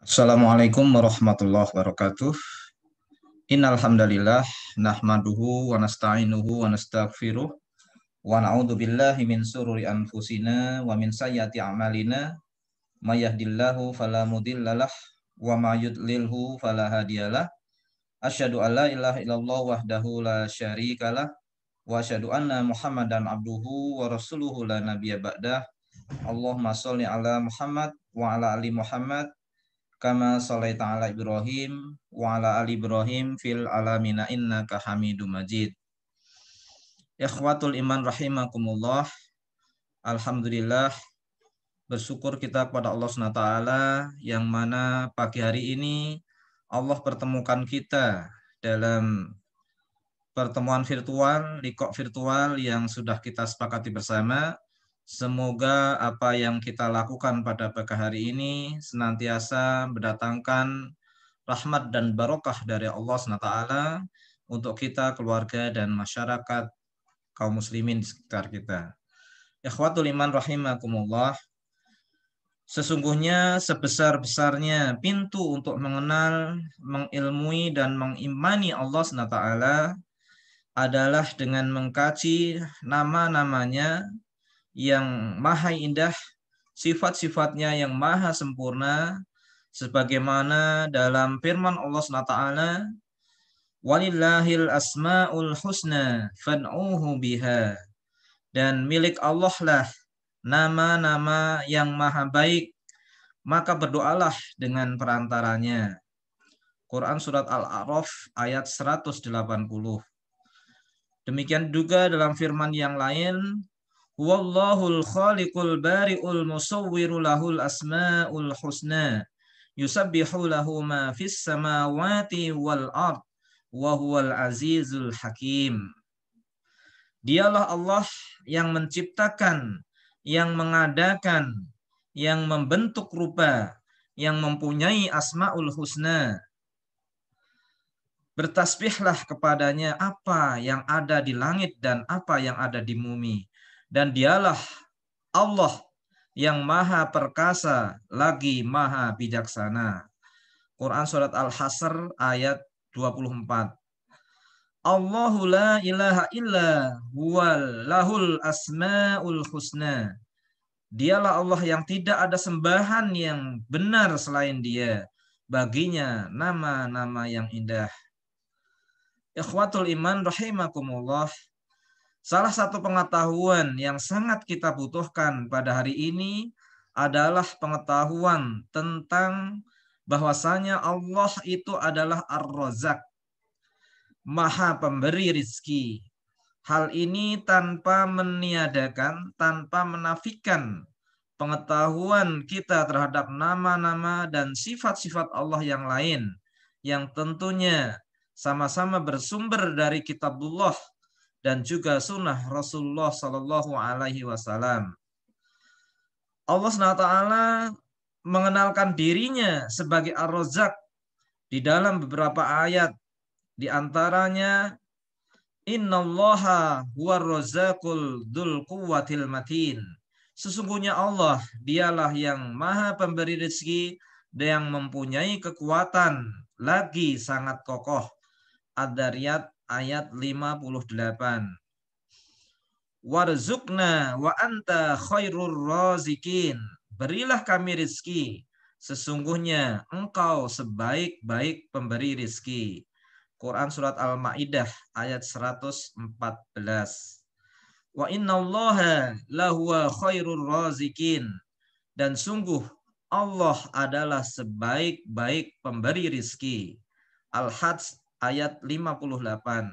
Assalamualaikum warahmatullahi wabarakatuh. Innal hamdalillah nahmaduhu wa nasta'inuhu wa nastaghfiruh wa na'udzu billahi min sururi anfusina wa min sayyiati a'malina may yahdihillahu fala mudhillalah wa may yudlilhu fala hadiyalah. Asyhadu an la ilaha illallah wahdahu la syarikalah wa asyhadu anna Muhammadan abduhu wa rasuluhu la nabiyya ba'dah. Allahumma sholli ala Muhammad wa ala ali Muhammad kama sholaita ala Ibrahim wa ala ali Ibrahim fil alamina innaka Hamidum Majid. Ikhwatul iman rahimakumullah. Alhamdulillah, bersyukur kita kepada Allah SWT yang mana pagi hari ini Allah pertemukan kita dalam pertemuan virtual, liqo virtual yang sudah kita sepakati bersama. Semoga apa yang kita lakukan pada pagi hari ini senantiasa mendatangkan rahmat dan barokah dari Allah SWT untuk kita, keluarga, dan masyarakat kaum muslimin di sekitar kita. Ikhwatul iman rahimakumullah. Sesungguhnya sebesar-besarnya pintu untuk mengenal, mengilmui, dan mengimani Allah SWT adalah dengan mengkaji nama-namanya yang maha indah, sifat-sifatnya yang maha sempurna, sebagaimana dalam firman Allah SWT, walillahil asma'ul husna fad'uhu biha, dan milik Allah lah nama-nama yang maha baik, maka berdoalah dengan perantaranya. Quran Surat Al-A'raf ayat 180. Demikian juga dalam firman yang lain, Wallahul khaliqul bari'ul musawwiru lahul asma'ul husna yusabbihu lahu ma fis samawati wal ard wa huwal azizul hakim. Dialah Allah yang menciptakan, yang mengadakan, yang membentuk rupa, yang mempunyai asma'ul husna. Bertasbihlah kepadanya apa yang ada di langit dan apa yang ada di bumi. Dan dialah Allah yang maha perkasa lagi maha bijaksana. Quran Surat Al-Hasr ayat 24. Allahu la ilaha illa huwal lahul asma'ul husna. Dialah Allah yang tidak ada sembahan yang benar selain dia. Baginya nama-nama yang indah. Ikhwatul iman rahimakumullah. Salah satu pengetahuan yang sangat kita butuhkan pada hari ini adalah pengetahuan tentang bahwasanya Allah itu adalah Ar-Razzaq, maha pemberi rizki. Hal ini tanpa meniadakan, tanpa menafikan pengetahuan kita terhadap nama-nama dan sifat-sifat Allah yang lain, yang tentunya sama-sama bersumber dari kitabullah dan juga sunnah Rasulullah Sallallahu Alaihi Wasallam. Allah SWT mengenalkan dirinya sebagai Ar-Razzaq di dalam beberapa ayat. Di antaranya, Innallaha huwar razzaqul dzul quwwatil matin. Sesungguhnya Allah, dialah yang maha pemberi rezeki dan yang mempunyai kekuatan lagi sangat kokoh. Ad-Dariyat ayat 58. Warzuqna wa anta khairur razikin. Berilah kami rizki, sesungguhnya engkau sebaik-baik pemberi rizki. Quran Surat Al-Ma'idah ayat 114. Wa innallaha lahuwa khairur razikin. Dan sungguh Allah adalah sebaik-baik pemberi rizki. Al-Hajj ayat 58.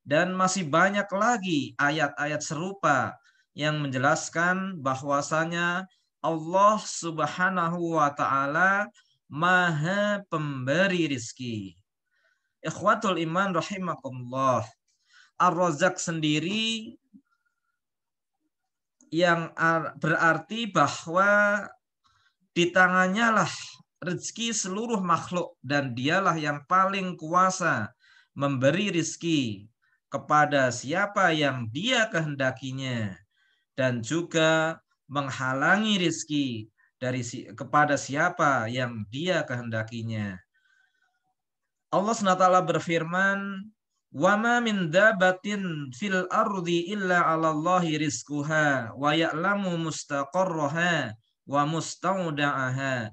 Dan masih banyak lagi ayat-ayat serupa yang menjelaskan bahwasanya Allah Subhanahu wa taala maha pemberi rizki. Ikhwatul iman rahimakumullah. Ar-Razzaq sendiri yang berarti bahwa di tangannya lah rezeki seluruh makhluk dan dialah yang paling kuasa memberi rezeki kepada siapa yang dia kehendakinya dan juga menghalangi rezeki kepada siapa yang Dia kehendakinya. Allah SWT berfirman, "Wa ma min dabatin fil ardi illa 'alallahi rizquha wa ya'lamu mustaqarraha wa musta'uda'aha."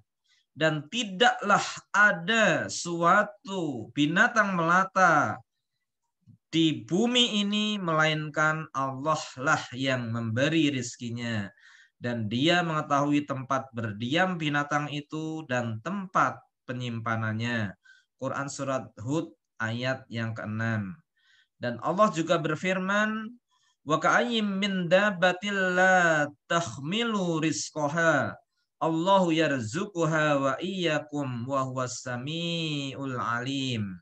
Dan tidaklah ada suatu binatang melata di bumi ini melainkan Allah lah yang memberi rizkinya. Dan Dia mengetahui tempat berdiam binatang itu dan tempat penyimpanannya. Quran surat Hud ayat yang ke-6. Dan Allah juga berfirman, "Wa ka'ayyim min dabbatil la tahmilu rizqaha Allahu yarzuquha wa iyyakum wa huwas samiul alim."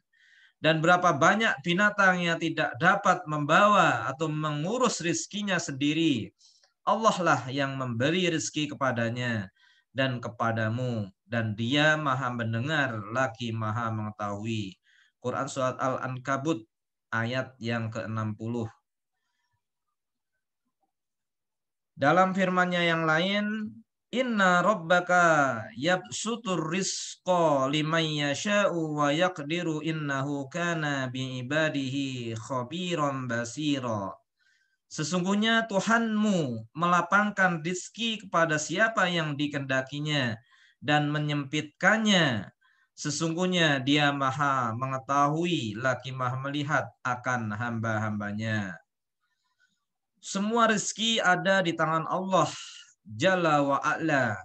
Dan berapa banyak binatang yang tidak dapat membawa atau mengurus rizkinya sendiri. Allah lah yang memberi rizki kepadanya dan kepadamu. Dan Dia maha mendengar lagi maha mengetahui. Quran surat Al-Ankabut ayat yang ke-60. Dalam firman-Nya yang lain, "Inna rabbaka yabsutur rizqa liman yasha'u wa yaqdiru innahu kana bi'ibadihi khabiran basira." Sesungguhnya Tuhanmu melapangkan rizki kepada siapa yang dikehendakinya dan menyempitkannya. Sesungguhnya Dia maha mengetahui lagi maha melihat akan hamba-hambanya. Semua rizki ada di tangan Allah Jalla wa A'la.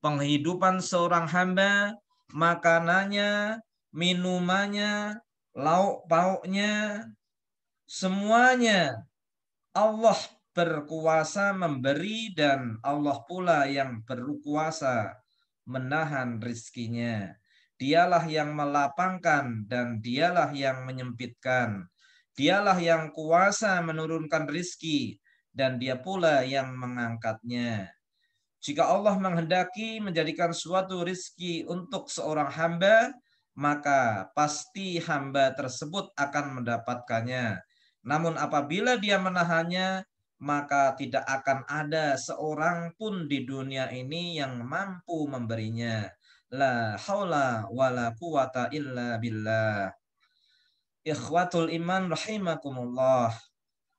Penghidupan seorang hamba, makanannya, minumannya, lauk pauknya, semuanya Allah berkuasa memberi dan Allah pula yang berkuasa menahan rizkinya. Dialah yang melapangkan dan Dialah yang menyempitkan. Dialah yang kuasa menurunkan rizki dan Dia pula yang mengangkatnya. Jika Allah menghendaki menjadikan suatu rizki untuk seorang hamba, maka pasti hamba tersebut akan mendapatkannya. Namun apabila Dia menahannya, maka tidak akan ada seorang pun di dunia ini yang mampu memberinya. La haula wa la quwata illa billah. Ikhwatul iman rahimakumullah.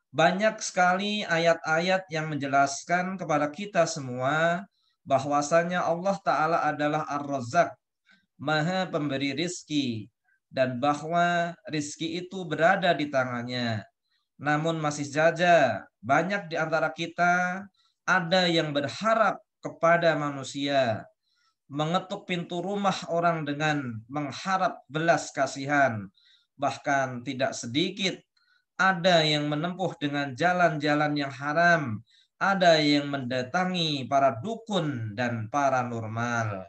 Banyak sekali ayat-ayat yang menjelaskan kepada kita semua bahwasanya Allah Ta'ala adalah Ar-Razzaq, Maha Pemberi rizki, dan bahwa rizki itu berada di tangannya. Namun masih saja banyak di antara kita ada yang berharap kepada manusia, mengetuk pintu rumah orang dengan mengharap belas kasihan. Bahkan tidak sedikit ada yang menempuh dengan jalan-jalan yang haram, ada yang mendatangi para dukun dan paranormal.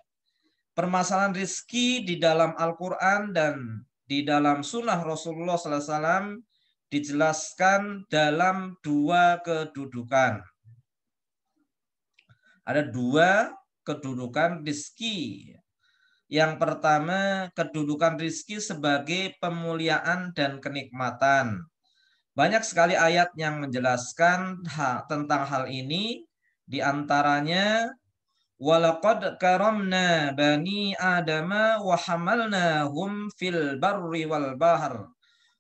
Permasalahan rizki di dalam Al-Quran dan di dalam sunnah Rasulullah SAW dijelaskan dalam dua kedudukan. Ada dua kedudukan rizki. Yang pertama, kedudukan rizki sebagai pemuliaan dan kenikmatan. Banyak sekali ayat yang menjelaskan tentang hal ini. Di antaranya, "Walaqad karamna bani Adama wa hamalnahum fil barri wal bahr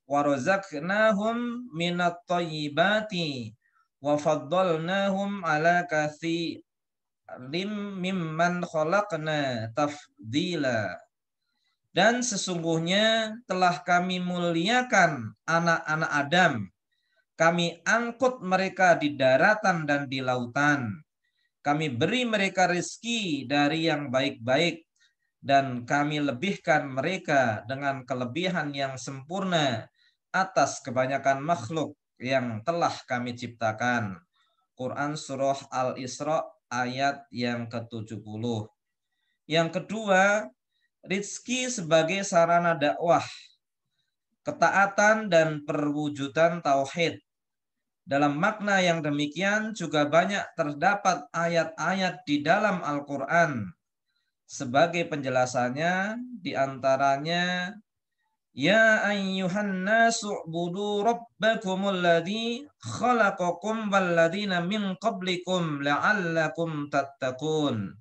wa razaqnahum minat thayyibati wa faddalnahum ala katsirin mimman khalaqna tafdila." Dan sesungguhnya telah kami muliakan anak-anak Adam. Kami angkut mereka di daratan dan di lautan. Kami beri mereka rezeki dari yang baik-baik. Dan kami lebihkan mereka dengan kelebihan yang sempurna atas kebanyakan makhluk yang telah kami ciptakan. Quran Surah Al-Isra ayat yang ke-70. Yang kedua, rizki sebagai sarana dakwah, ketaatan dan perwujudan tauhid. Dalam makna yang demikian juga banyak terdapat ayat-ayat di dalam Al-Quran. Sebagai penjelasannya, di antaranya, "Ya ayyuhan nasu u'budu rabbakumul ladzi khalaqakum wal ladzina min qablikum la'allakum tattaqun."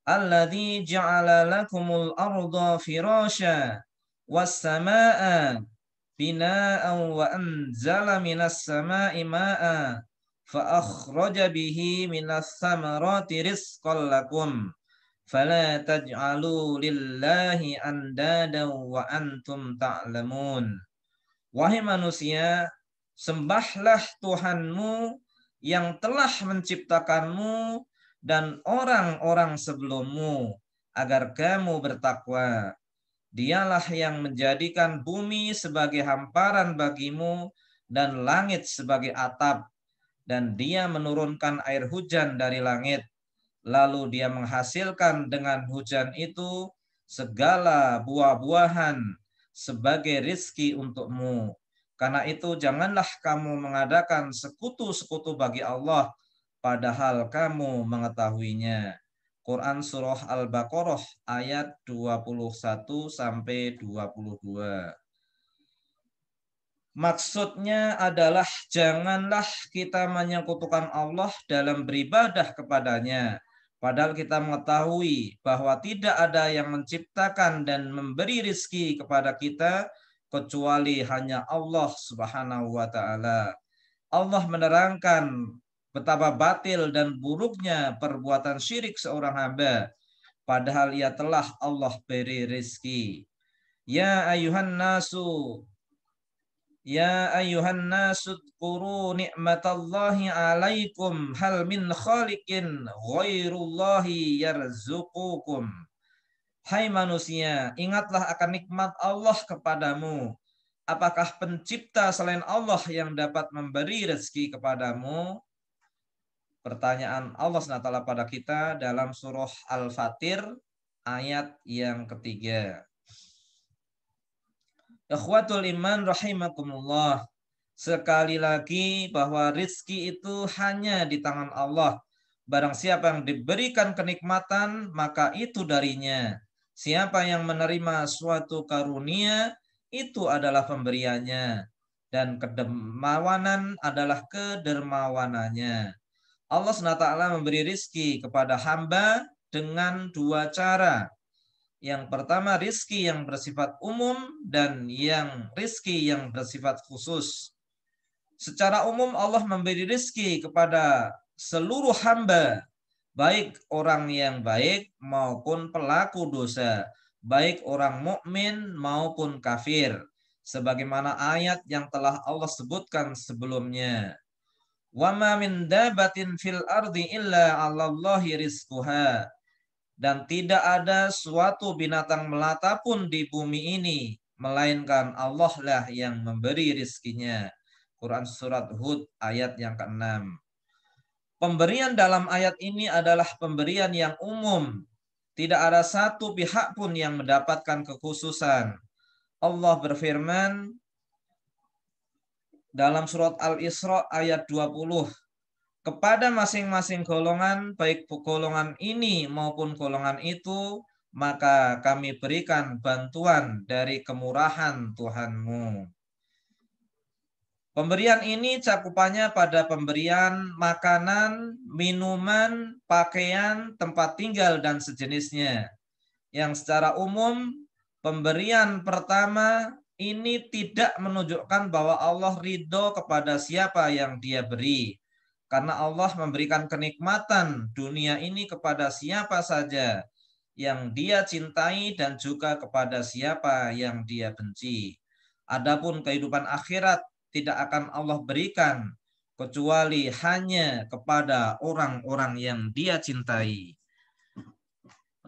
Alladzi ja'ala lakumul arda firasya was samaa'a bina'an wa anzala minas samaa'i ma'a fa akhraja bihi minas samarati rizqan lakum fala taj'alu lillahi andadan wa antum ta'lamun. Wahai manusia, sembahlah Tuhanmu yang telah menciptakanmu dan orang-orang sebelummu agar kamu bertakwa. Dialah yang menjadikan bumi sebagai hamparan bagimu dan langit sebagai atap, dan Dia menurunkan air hujan dari langit. Lalu Dia menghasilkan dengan hujan itu segala buah-buahan sebagai rizki untukmu. Karena itu janganlah kamu mengadakan sekutu-sekutu bagi Allah, padahal kamu mengetahuinya. Quran Surah Al-Baqarah ayat 21 sampai 22. Maksudnya adalah janganlah kita menyekutukan Allah dalam beribadah kepadanya. Padahal kita mengetahui bahwa tidak ada yang menciptakan dan memberi rizki kepada kita kecuali hanya Allah Subhanahu wa ta'ala. Allah menerangkan betapa batil dan buruknya perbuatan syirik seorang hamba, padahal ia telah Allah beri rizki. Ya ayuhan nasu dzkuru ni'matallahi alaikum hal min khaliqin ghairullahi yarzuqukum. Hai manusia, ingatlah akan nikmat Allah kepadamu. Apakah pencipta selain Allah yang dapat memberi rezeki kepadamu? Pertanyaan Allah SWT pada kita dalam surah Al-Fatir ayat yang ketiga. Ikhwatul iman rahimakumullah. Sekali lagi bahwa rizki itu hanya di tangan Allah. Barang siapa yang diberikan kenikmatan, maka itu darinya. Siapa yang menerima suatu karunia, itu adalah pemberiannya. Dan kedermawanan adalah kedermawanannya. Allah SWT memberi rizki kepada hamba dengan dua cara. Yang pertama rizki yang bersifat umum dan yang rizki yang bersifat khusus. Secara umum Allah memberi rizki kepada seluruh hamba, baik orang yang baik maupun pelaku dosa, baik orang mukmin maupun kafir, sebagaimana ayat yang telah Allah sebutkan sebelumnya. Wa ma min dabatin fil ardi illa 'alallahi rizquha. Dan tidak ada suatu binatang melata pun di bumi ini melainkan Allah lah yang memberi rizkinya. Quran surat Hud ayat yang ke-6. Pemberian dalam ayat ini adalah pemberian yang umum. Tidak ada satu pihak pun yang mendapatkan kekhususan. Allah berfirman dalam surat Al-Isra ayat 20. Kepada masing-masing golongan, baik golongan ini maupun golongan itu, maka kami berikan bantuan dari kemurahan Tuhanmu. Pemberian ini cakupannya pada pemberian makanan, minuman, pakaian, tempat tinggal, dan sejenisnya. Yang secara umum, pemberian pertama ini tidak menunjukkan bahwa Allah ridho kepada siapa yang Dia beri. Karena Allah memberikan kenikmatan dunia ini kepada siapa saja yang Dia cintai dan juga kepada siapa yang Dia benci. Adapun kehidupan akhirat tidak akan Allah berikan kecuali hanya kepada orang-orang yang Dia cintai.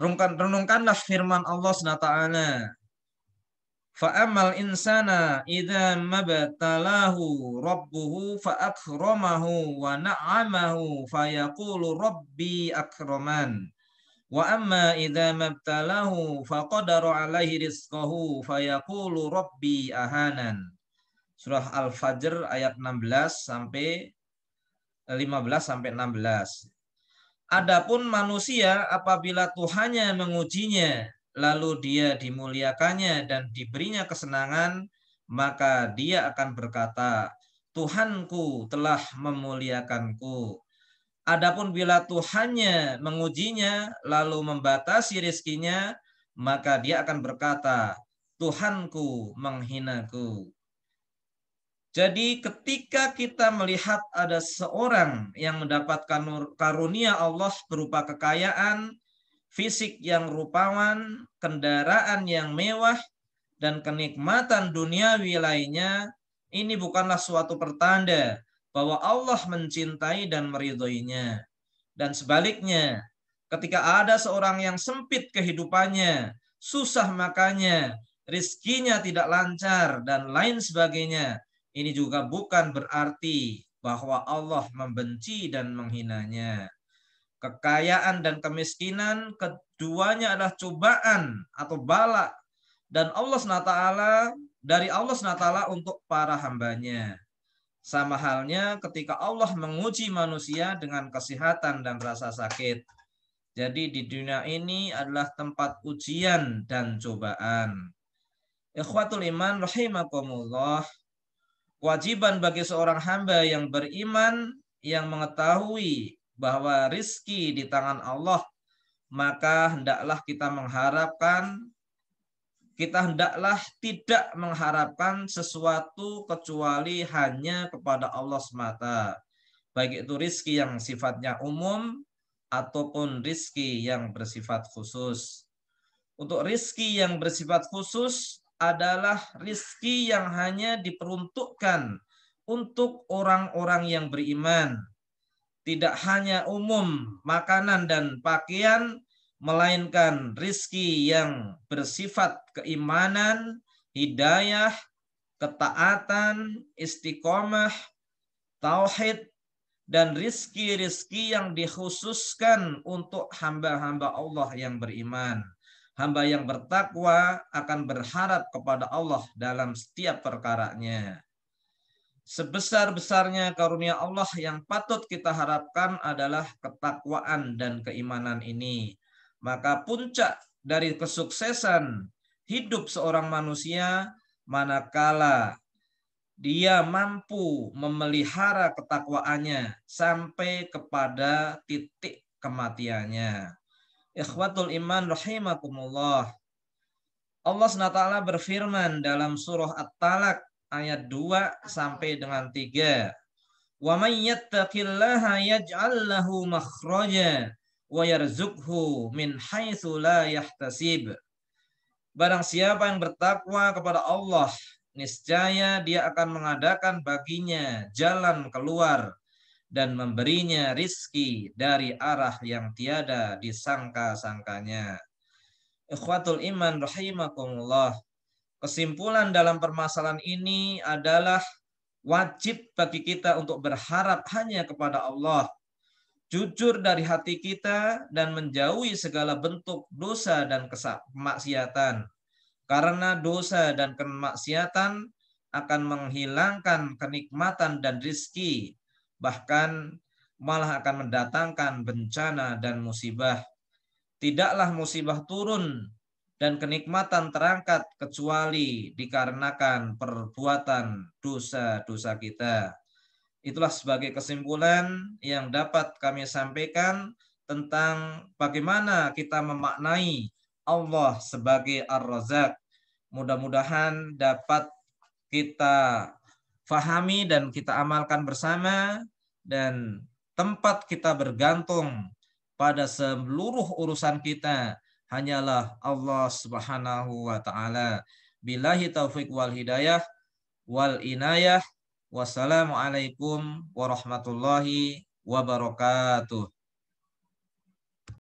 Renungkanlah firman Allah SWT. Fa'amal insana idza mabtalahu rabbuhu fa'akramahu wa na'amahu fayaqulu rabbi akraman. Wa amma idza mabtalahu faqadara alaihi rizqahu fayaqulu rabbi ahanan. Surah Al-Fajr ayat 16 sampai 15 sampai 16. Adapun manusia apabila Tuhannya mengujinya, lalu dia dimuliakannya dan diberinya kesenangan, maka dia akan berkata, Tuhanku telah memuliakanku. Adapun bila Tuhannya mengujinya lalu membatasi rizkinya, maka dia akan berkata, Tuhanku menghinaku. Jadi ketika kita melihat ada seorang yang mendapatkan karunia Allah berupa kekayaan, fisik yang rupawan, kendaraan yang mewah, dan kenikmatan duniawi lainnya, ini bukanlah suatu pertanda bahwa Allah mencintai dan meridhoinya. Dan sebaliknya, ketika ada seorang yang sempit kehidupannya, susah makannya, rizkinya tidak lancar, dan lain sebagainya, ini juga bukan berarti bahwa Allah membenci dan menghinanya. Kekayaan dan kemiskinan keduanya adalah cobaan atau bala dan Allah SWT dari Allah SWT untuk para hambanya. Sama halnya ketika Allah menguji manusia dengan kesehatan dan rasa sakit. Jadi di dunia ini adalah tempat ujian dan cobaan. Ikhwatul iman rahimakumullah. Kewajiban bagi seorang hamba yang beriman yang mengetahui bahwa rizki di tangan Allah, maka hendaklah tidak mengharapkan sesuatu kecuali hanya kepada Allah semata. Baik itu rizki yang sifatnya umum ataupun rizki yang bersifat khusus. Untuk rizki yang bersifat khusus adalah rizki yang hanya diperuntukkan untuk orang-orang yang beriman. Tidak hanya umum makanan dan pakaian, melainkan rizki yang bersifat keimanan, hidayah, ketaatan, istiqomah, tauhid, dan rizki-rizki yang dikhususkan untuk hamba-hamba Allah yang beriman. Hamba yang bertakwa akan berharap kepada Allah dalam setiap perkaranya. Sebesar-besarnya karunia Allah yang patut kita harapkan adalah ketakwaan dan keimanan ini. Maka puncak dari kesuksesan hidup seorang manusia manakala dia mampu memelihara ketakwaannya sampai kepada titik kematiannya. Ikhwatul iman rahimakumullah. Allah SWT berfirman dalam surah At-Talaq ayat 2 sampai dengan 3. Wa may yattaqillaha yaj'al lahu makhraja wa yarzuqhu min haitsu la yahtasib. Barang siapa yang bertakwa kepada Allah, niscaya dia akan mengadakan baginya jalan keluar dan memberinya rizki dari arah yang tiada disangka-sangkanya. Ikhwatul iman rahimakumullah. Kesimpulan dalam permasalahan ini adalah wajib bagi kita untuk berharap hanya kepada Allah, jujur dari hati kita dan menjauhi segala bentuk dosa dan kemaksiatan. Karena dosa dan kemaksiatan akan menghilangkan kenikmatan dan rizki, bahkan malah akan mendatangkan bencana dan musibah. Tidaklah musibah turun dan kenikmatan terangkat kecuali dikarenakan perbuatan dosa-dosa kita. Itulah sebagai kesimpulan yang dapat kami sampaikan tentang bagaimana kita memaknai Allah sebagai Ar-Razzaq. Mudah-mudahan dapat kita fahami dan kita amalkan bersama, dan tempat kita bergantung pada seluruh urusan kita hanyalah Allah Subhanahu wa taala. Billahi taufik wal hidayah wal inayah. Wassalamualaikum warahmatullahi wabarakatuh.